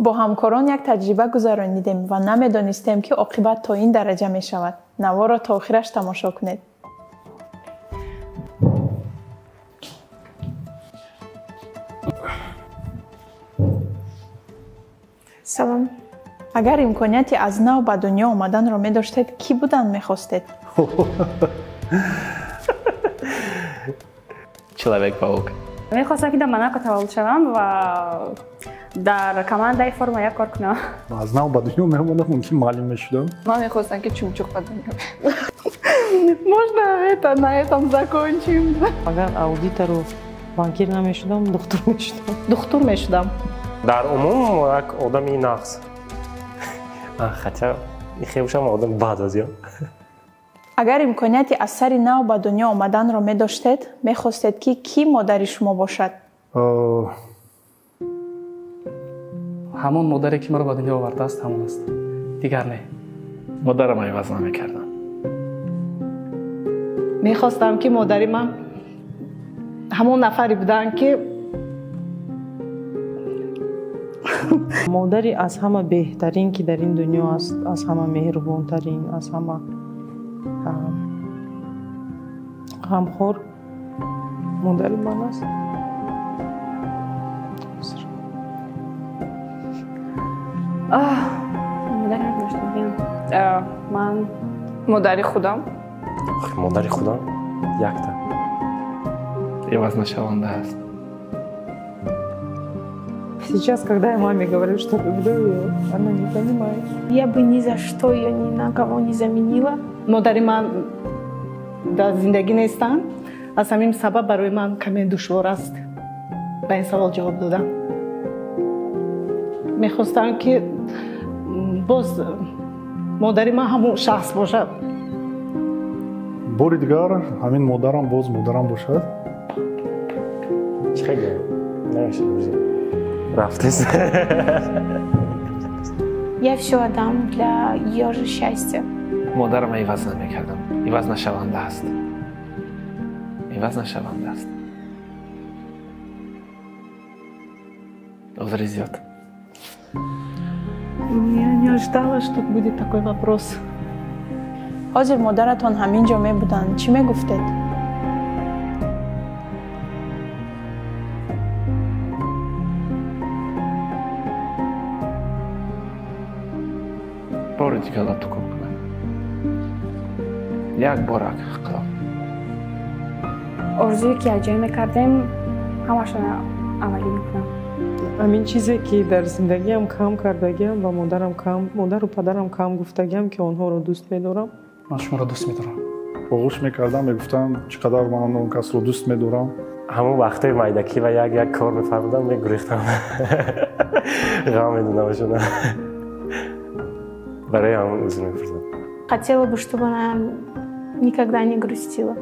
бо ҳамкорон як таҷриба гузаронидем ва намедонистем ки оқибат то ин дараҷа мешавад. Наворо то охираш тамошо кунед. салом. агар имконияти аз нав ба дунё омаданро медоштед, кӣ будан мехостед? Человек-паук. Мехостам ки дар Монако таваллуд шавам ва дар командаи Формула 1 кор кунам. аз нав ба дунё меомадам, мумкин муаллим мешудам. Ман мехостам ки чумчуқ ба дунё. Можно это на этом закончим? Агар аудитору банкир намешудам, духтур мешудам. Духтур мешудам. Дар умум як одами нағз. Хотя хелшам одам бад аз ё. агар имконияти аз сари нав ба дунё омаданро медоштед, мехостед ки кӣ модари шумо бошад? ҳамон модаре ки маро ба дунё овардааст ҳамон аст. Дигар не. Модарам айваз намекардам. мехостам ки модари ман ҳамон нафаре буданд ки модари аз ҳама беҳтарин ки дар ин дунё аст, аз ҳама меҳрубонтарин, аз ҳама ғамхор модари ман аст. Модари надоштам бигам. Ман модари худам. Модари худам якта. Евазнашаванда аст. Сейчас, когда я маме говорю, что люблю ее, она не понимает. Я бы ни за что ее ни на кого не заменила. модари ман дар зиндагӣ нестанд. аз ҳамин сабаб барои ман каме душвор аст ба ин савол ҷавоб додан. мехостам ки боз модари ман ҳамон шахс бошад. бори дигар ҳамин модарам боз модарам бошад. Чӣ хеле намешавад рафтес. Я все отдам для ее же счастья. Модарам айваз намекардам. Ивазнашаванда аст. Ивазнашаванда аст. Узри зиёд. Я не ожидала, что будет такой вопрос. ҳозир модаратон ҳамин ҷо мебуданд, чӣ мегуфтед? бори дигар латукӯ кунам. Як борак қилам. орзуе ки аз ҷое мекардем ҳамашро амалӣ мекунам. ҳамин чизе ки дар зиндагиам кам кардагиам ва модару падарам кам гуфтагиам ки онҳоро дӯст медорам. Ман шуморо дӯст медорам. оғӯш мекардам, мегуфтам чӣ қадар ман он касро дӯст медорам. ҳамон вақтаи майдакӣ ва як кор мефармудам мегурехтам. ғам медонамашона. Барои ҳамон узр мепурсам. Хотела бы, чтобы она никогда не грустила.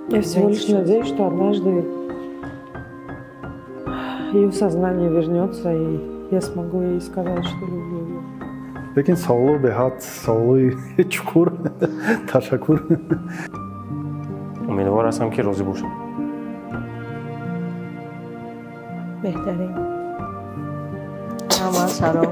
Я всего лишь надеюсь, что однажды ее сознание вернется, и я смогу ей сказать, что люблю ее. лекин саволо беҳад саволои чуқур. Ташаккур. умедвор ҳастам ки розӣ бошам. беҳтарин. ҳама салом.